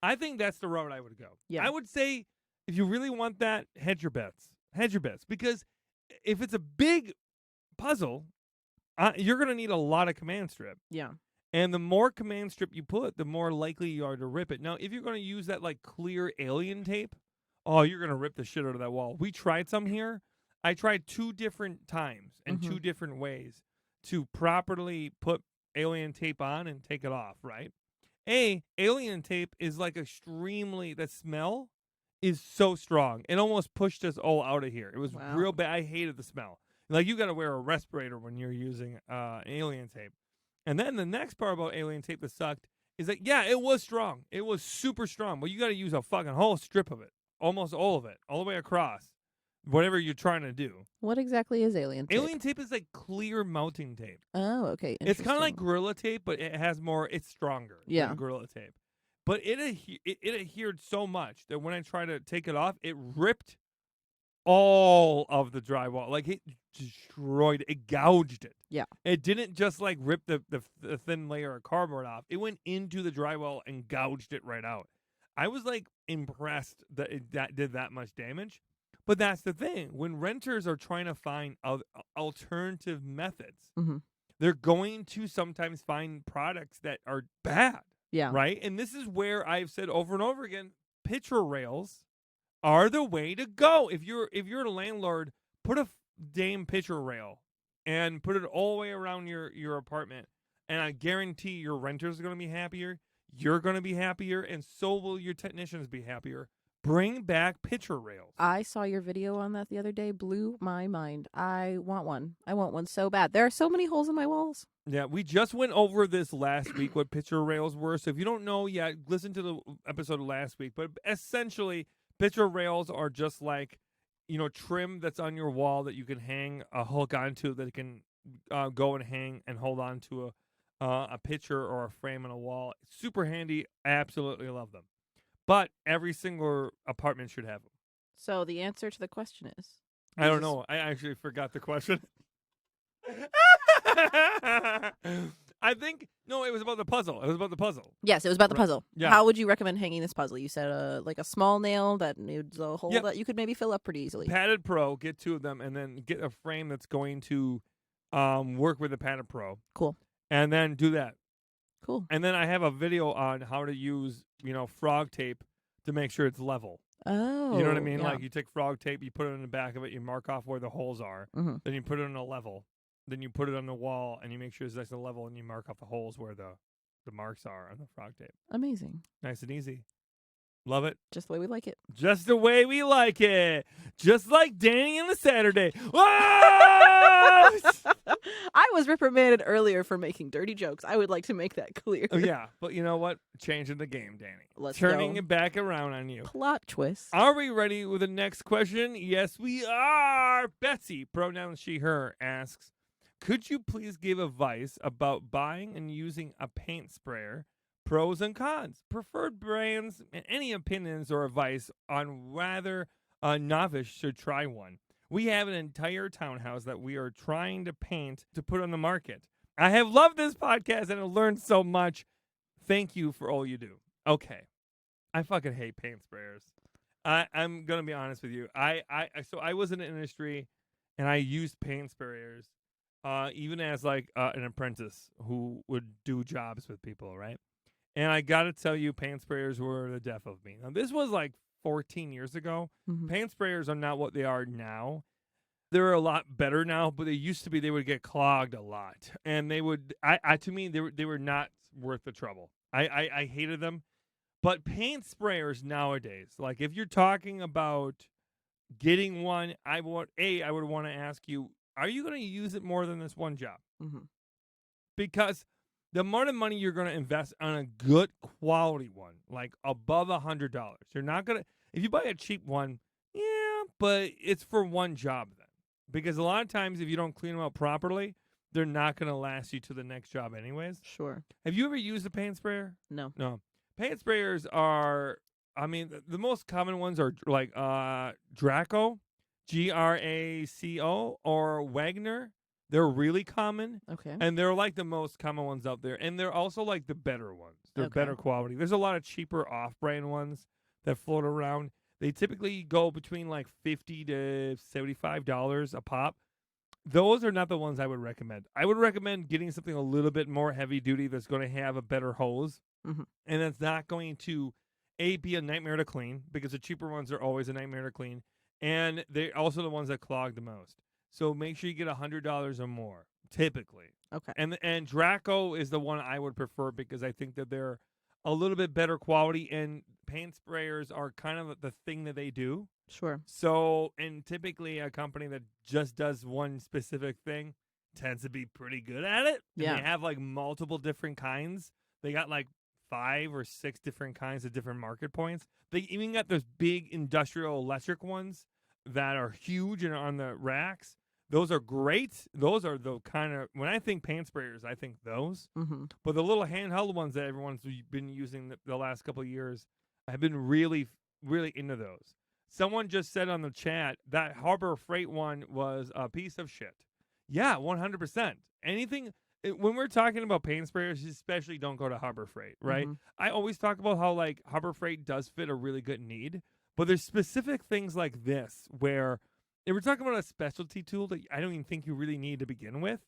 I think that's the route I would go. Yeah. I would say if you really want that, hedge your bets. Hedge your bets. Because if it's a big puzzle, you're going to need a lot of command strip. Yeah. And the more command strip you put, the more likely you are to rip it. Now, if you're going to use that clear alien tape, you're going to rip the shit out of that wall. We tried some here. I tried 2 different times and 2 different ways to properly put alien tape on and take it off, right? Alien tape is the smell is so strong. It almost pushed us all out of here. It was real bad. I hated the smell. You got to wear a respirator when you're using alien tape. And then the next part about alien tape that sucked is that, it was strong. It was super strong. But you got to use a fucking whole strip of it. Almost all of it. All the way across. Whatever you're trying to do. What exactly is alien tape? Alien tape is like clear mounting tape. Oh, okay. It's kind of like Gorilla Tape, but it has more, it's stronger than Gorilla Tape. But it adhered so much that when I tried to take it off, it ripped all of the drywall. It destroyed it, gouged it. Yeah. It didn't just rip the thin layer of cardboard off. It went into the drywall and gouged it right out. I was impressed that that did that much damage. But that's the thing. When renters are trying to find alternative methods, they're going to sometimes find products that are bad. Yeah. Right? And this is where I've said over and over again, picture rails are the way to go. If you're a landlord, put a damn picture rail and put it all the way around your apartment, and I guarantee your renters are going to be happier. You're going to be happier, and so will your technicians be happier. Bring back picture rails. I saw your video on that the other day. Blew my mind. I want one. I want one so bad. There are so many holes in my walls. Yeah, we just went over this last week, what picture rails were. So if you don't know yet, listen to the episode of last week. But essentially, picture rails are just like, trim that's on your wall that you can hang a hook onto that can go and hang and hold on to a picture or a frame on a wall. Super handy. I absolutely love them. But every single apartment should have them. So the answer to the question is? I don't know. I actually forgot the question. I think, no, it was about the puzzle. Yes, it was about the puzzle. Yeah. How would you recommend hanging this puzzle? You said like a small nail that needs a hole Yep. that you could maybe fill up pretty easily. Padded Pro, get 2 of them, and then get a frame that's going to work with the Padded Pro. Cool. And then do that. Cool. And then I have a video on how to use, frog tape to make sure it's level. Oh. You know what I mean? Yeah. Like you take frog tape, you put it in the back of it, you mark off where the holes are, Mhm. then you put it on a level, then you put it on the wall, and you make sure it's nice and level, and you mark off the holes where the marks are on the frog tape. Amazing. Nice and easy. Love it. Just the way we like it. Just the way we like it. Just like Danny and the Saturday. Whoa! I was reprimanded earlier for making dirty jokes. I would like to make that clear. Oh, yeah, but you know what? Changing the game, Danny. Let's Turning go. it back around on you. Plot twist. Are we ready with the next question? Yes, we are. Betsy, pronouns she, her, asks, could you please give advice about buying and using a paint sprayer? Pros and cons, preferred brands, and any opinions or advice on whether a novice should try one. We have an entire townhouse that we are trying to paint to put on the market. I have loved this podcast and have learned so much. Thank you for all you do. Okay. I fucking hate paint sprayers. I'm going to be honest with you. So I was in the industry and I used paint sprayers even as like an apprentice who would do jobs with people, right? And I got to tell you, paint sprayers were the death of me. Now, this was like 14 years ago. Mhm. Paint sprayers are not what they are now. They're a lot better now, but they used to be, they would get clogged a lot. And they would, to me, they were not worth the trouble. I hated them. But paint sprayers nowadays, like if you're talking about getting one, I would want to ask you, are you going to use it more than this one job? Mhm. Because the amount of money you're going to invest on a good quality one, like above $100, you're not going to, if you buy a cheap one, yeah, but it's for one job then. Because a lot of times if you don't clean them up properly, they're not going to last you to the next job anyways. Sure. Have you ever used a paint sprayer? No. No. Paint sprayers are, the most common ones are like Draco, Graco, or Wagner. They're really common. Okay. And they're like the most common ones out there. And they're also like the better ones. They're Okay. better quality. There's a lot of cheaper off-brand ones that float around. They typically go between like $50 to $75 a pop. Those are not the ones I would recommend. I would recommend getting something a little bit more heavy duty that's going to have a better hose. Mhm. And that's not going to, be a nightmare to clean, because the cheaper ones are always a nightmare to clean. And they're also the ones that clog the most. So make sure you get $100 or more, typically. Okay. And Draco is the one I would prefer, because I think that they're a little bit better quality, and paint sprayers are kind of the thing that they do. Sure. So, and typically a company that just does one specific thing tends to be pretty good at it. And Yeah. they have like multiple different kinds. They got like 5 or 6 different kinds of different market points. They even got those big industrial electric ones that are huge and are on the racks. Those are great. Those are the kind of, when I think paint sprayers, I think those. Mm-hmm. But the little handheld ones that everyone's been using the last couple of years, I've been really, really into those. Someone just said on the chat that Harbor Freight one was a piece of shit. Yeah, 100%. Anything, when we're talking about paint sprayers, especially don't go to Harbor Freight, right? Mhm. I always talk about how like Harbor Freight does fit a really good need, but there's specific things like this where if we're talking about a specialty tool that I don't even think you really need to begin with,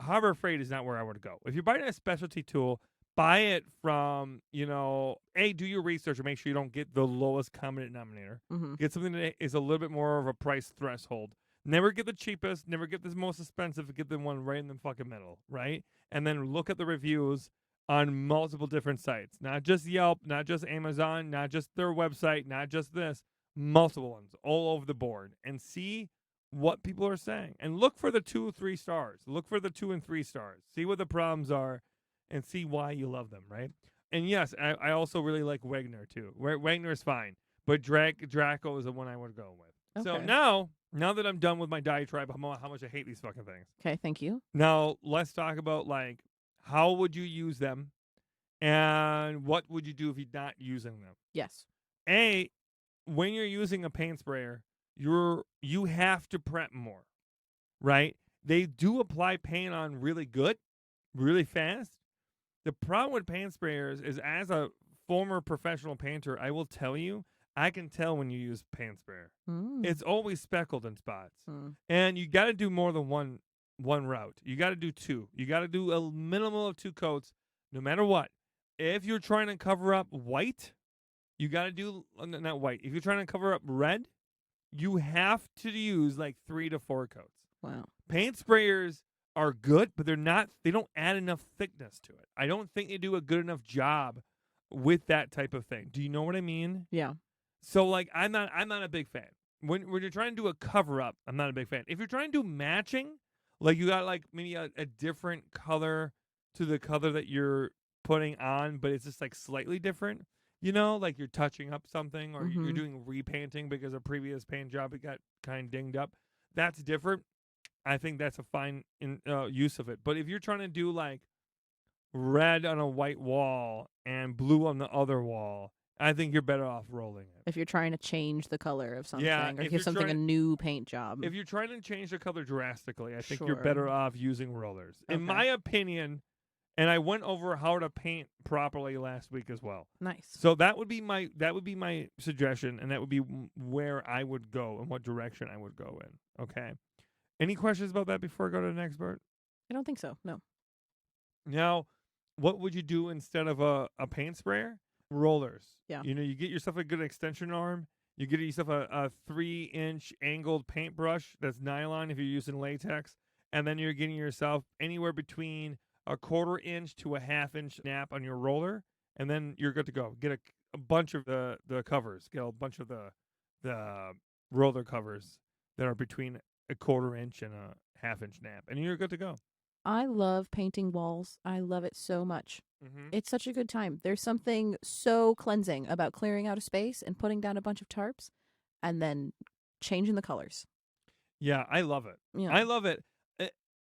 Harbor Freight is not where I would go. If you're buying a specialty tool, buy it from, do your research and make sure you don't get the lowest common denominator. Mm-hmm. Get something that is a little bit more of a price threshold. Never get the cheapest, never get the most expensive, get the one right in the fucking middle, right? And then look at the reviews on multiple different sites. Not just Yelp, not just Amazon, not just their website, not just this. Multiple ones all over the board. And see what people are saying. And look for the 2 or 3 stars. Look for the 2 and 3 stars. See what the problems are and see why you love them, right? And yes, I also really like Wagner too. Wagner is fine. But Draco is the one I would go with. So Okay. now that I'm done with my diatribe, how much I hate these fucking things. Okay, thank you. Now let's talk about like how would you use them, and what would you do if you're not using them? Yes. When you're using a paint sprayer, you have to prep more, right? They do apply paint on really good, really fast. The problem with paint sprayers is, as a former professional painter, I will tell you, I can tell when you use paint sprayer. Mm. It's always speckled in spots. Mm. And you got to do more than one route. You got to do 2. You got to do a minimum of 2 coats no matter what. If you're trying to cover up white, you got to do not white. If you're trying to cover up red, you have to use like 3 to 4 coats. Wow. Paint sprayers are good, but they don't add enough thickness to it. I don't think they do a good enough job with that type of thing. Do you know what I mean? Yeah. So like I'm not a big fan. When you're trying to do a cover up, I'm not a big fan. If you're trying to do matching, like you got like maybe a different color to the color that you're putting on, but it's just like slightly different, like you're touching up something, or you're doing repainting because a previous paint job it got kind of dinged up. That's different. I think that's a fine use of it. But if you're trying to do like red on a white wall and blue on the other wall, I think you're better off rolling it. If you're trying to change the color of something, Yeah, or if give you're something a trying- new paint job. If you're trying to change the color drastically, I think you're Sure. better off using rollers. In Okay. my opinion, and I went over how to paint properly last week as well. Nice. So that would be my suggestion, and that would be where I would go and what direction I would go in. Okay. Any questions about that before I go to the next part? I don't think so. No. Now, what would you do instead of a paint sprayer? Rollers. Yeah. You get yourself a good extension arm. You get yourself a 3-inch angled paintbrush that's nylon if you're using latex. And then you're getting yourself anywhere between a 1/4 inch to a 1/2 inch nap on your roller. And then you're good to go. Get a bunch of the covers. Get a bunch of the roller covers that are between a 1/4 inch and a 1/2 inch nap. And you're good to go. I love painting walls. I love it so much. Mm-hmm. It's such a good time. There's something so cleansing about clearing out a space and putting down a bunch of tarps and then changing the colors. Yeah, I love it. Yeah. I love it.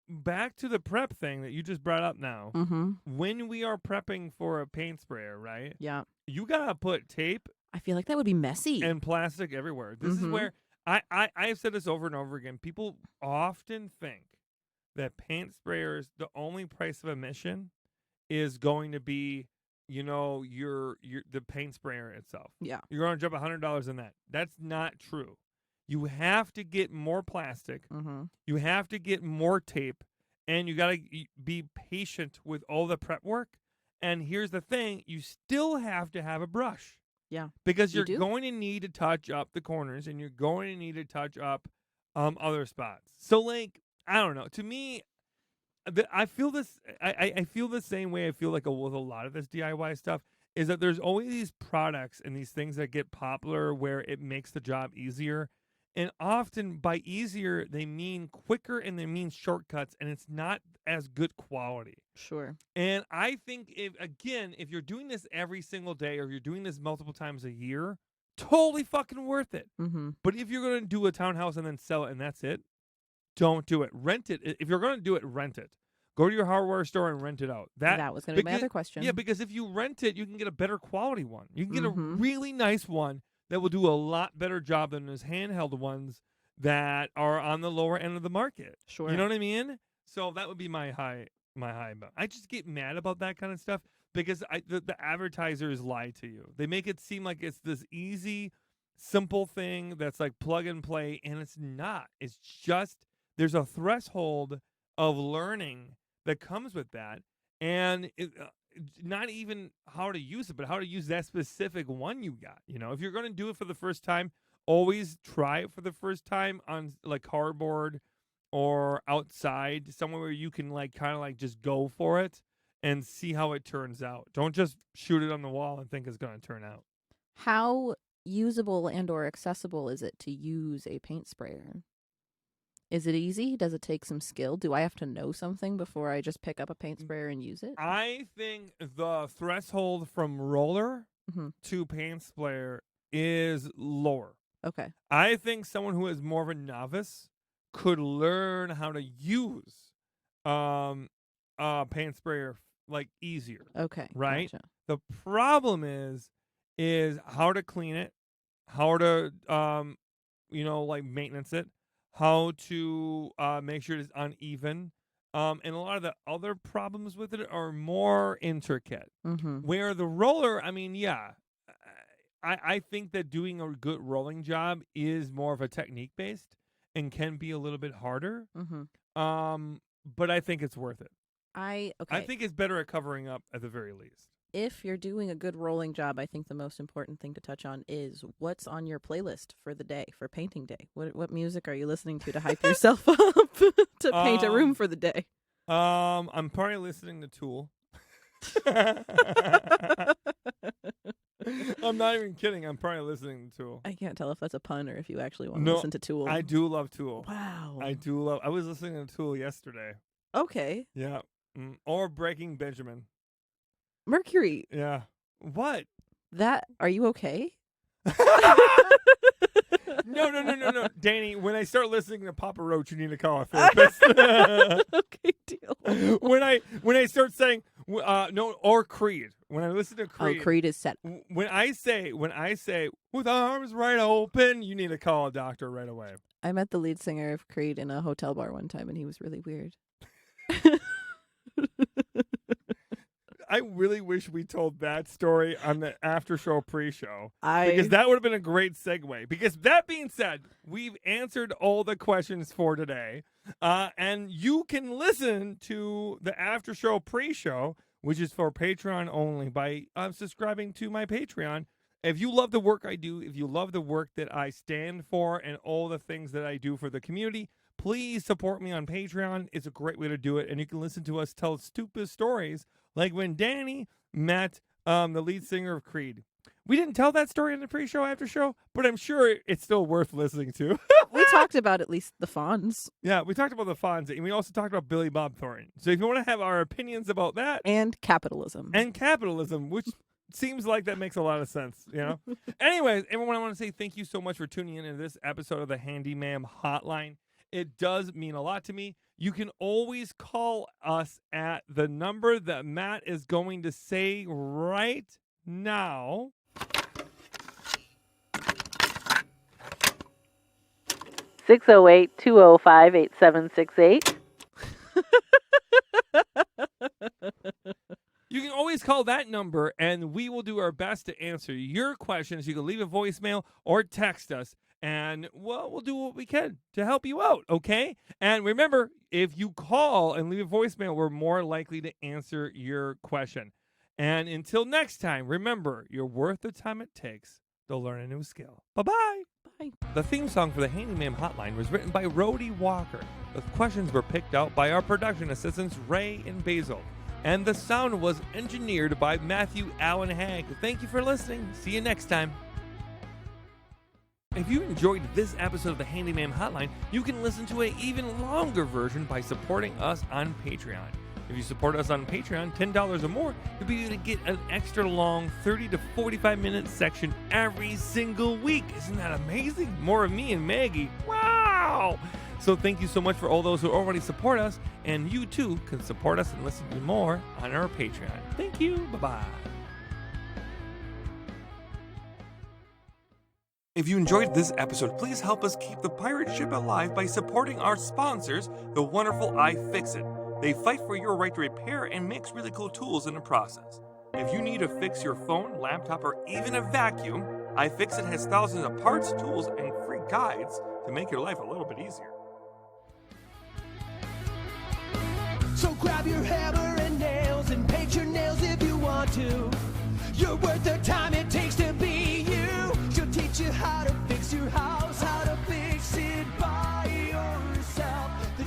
Back to the prep thing that you just brought up now. Mm-hmm. When we are prepping for a paint sprayer, right? Yeah. You got to put tape I feel like that would be messy. and plastic everywhere. This is Mhm. where I've said this over and over again. People often think that paint sprayers, the only price of admission is going to be, your the paint sprayer itself. Yeah. You're going to drop $100 in that. That's not true. You have to get more plastic. Mm-hmm. You have to get more tape, and you got to be patient with all the prep work. And here's the thing, you still have to have a brush. Yeah. Because You you're do. going to need to touch up the corners, and you're going to need to touch up other spots. So, like, I don't know. To me, I feel this. I feel the same way I feel like with a lot of this DIY stuff, is that there's always these products and these things that get popular where it makes the job easier. And often by easier, they mean quicker and they mean shortcuts, and it's not as good quality. Sure. And I think if you're doing this every single day, or you're doing this multiple times a year, totally fucking worth it. Mm-hmm. But if you're going to do a townhouse and then sell it and that's it, don't do it. Rent it. If you're going to do it, rent it. Go to your hardware store and rent it out. That was going to be my because- other question. Yeah, because if you rent it, you can get a better quality one. You can get a Mhm. really nice one that will do a lot better job than those handheld ones that are on the lower end of the market. Sure. You know what I mean? So that would be my high. But I just get mad about that kind of stuff because the advertisers lie to you. They make it seem like it's this easy, simple thing that's like plug and play, and it's not. It's just there's a threshold of learning that comes with that, and not even how to use it, but how to use that specific one you got. If you're going to do it for the first time, always try it for the first time on like cardboard or outside, somewhere where you can like kind of like just go for it and see how it turns out. Don't just shoot it on the wall and think it's going to turn out. How usable and or accessible is it to use a paint sprayer? Is it easy? Does it take some skill? Do I have to know something before I just pick up a paint sprayer and use it? I think the threshold from roller Mhm. to paint sprayer is lower. Okay. I think someone who is more of a novice could learn how to use paint sprayer like easier. Okay. Right? Gotcha. The problem is how to clean it, how to like maintenance it, how to make sure it's uneven. And a lot of the other problems with it are more intricate. Mm-hmm. Where the roller, I mean, yeah, I think that doing a good rolling job is more of a technique based and can be a little bit harder. Mm-hmm. But I think it's worth it. Okay. I think it's better at covering up at the very least. If you're doing a good rolling job, I think the most important thing to touch on is what's on your playlist for the day, for painting day. What music are you listening to hype yourself up to paint a room for the day? I'm probably listening to Tool. I'm not even kidding. I'm probably listening to Tool. I can't tell if that's a pun or if you actually want to listen to Tool. I do love Tool. Wow. I was listening to Tool yesterday. Okay. Yeah. Or Breaking Benjamin. Mercury. Yeah. What? Are you okay? No. Danny, when I start listening to Papa Roach, you need to call a therapist. Okay, deal. When I start saying no, or Creed. When I listen to Creed. Oh, Creed is set. When I say with arms right open, you need to call a doctor right away. I met the lead singer of Creed in a hotel bar one time, and he was really weird. I really wish we told that story on the after show pre-show. I Because that would have been a great segue. Because that being said, we've answered all the questions for today. And you can listen to the after show pre-show, which is for Patreon only, by subscribing to my Patreon. If you love the work I do, if you love the work that I stand for and all the things that I do for the community, please support me on Patreon. It's a great way to do it. And you can listen to us tell stupid stories like when Danny met the lead singer of Creed. We didn't tell that story in the pre-show, after show, but I'm sure it's still worth listening to. We talked about at least the Fonz. Yeah, we talked about the Fonz, and we also talked about Billy Bob Thornton. So if you want to have our opinions about that. And capitalism. Which seems like that makes a lot of sense, Anyways, everyone, I want to say thank you so much for tuning in to this episode of the Handy Ma'am Hotline. It does mean a lot to me. You can always call us at the number that Matt is going to say right now. (608-205-8768). You can always call that number, and we will do our best to answer your questions. You can leave a voicemail or text us, and we'll do what we can to help you out, okay? And remember, if you call and leave a voicemail, we're more likely to answer your question. And until next time, remember, you're worth the time it takes to learn a new skill. Bye-bye. Bye. The theme song for the Handy Ma'am Hotline was written by Rhodey Walker. The questions were picked out by our production assistants, Ray and Basil. And the sound was engineered by Matthew Allen Hagg. Thank you for listening. See you next time. If you enjoyed this episode of the Handy Ma'am Hotline, you can listen to an even longer version by supporting us on Patreon. If you support us on Patreon, $10 or more, you'll be able to get an extra long 30 to 45-minute section every single week. Isn't that amazing? More of me and Maggie. Wow! So thank you so much for all those who already support us, and you too can support us and listen to more on our Patreon. Thank you. Bye-bye. If you enjoyed this episode, please help us keep the pirate ship alive by supporting our sponsors, the wonderful iFixit. They fight for your right to repair and makes really cool tools in the process. If you need to fix your phone, laptop, or even a vacuum, iFixit has thousands of parts, tools, and free guides to make your life a little bit easier. So grab your hammer and nails and paint your nails if you to. You're worth the time it takes to be you. She'll teach you how to fix your house, how to fix it by yourself. The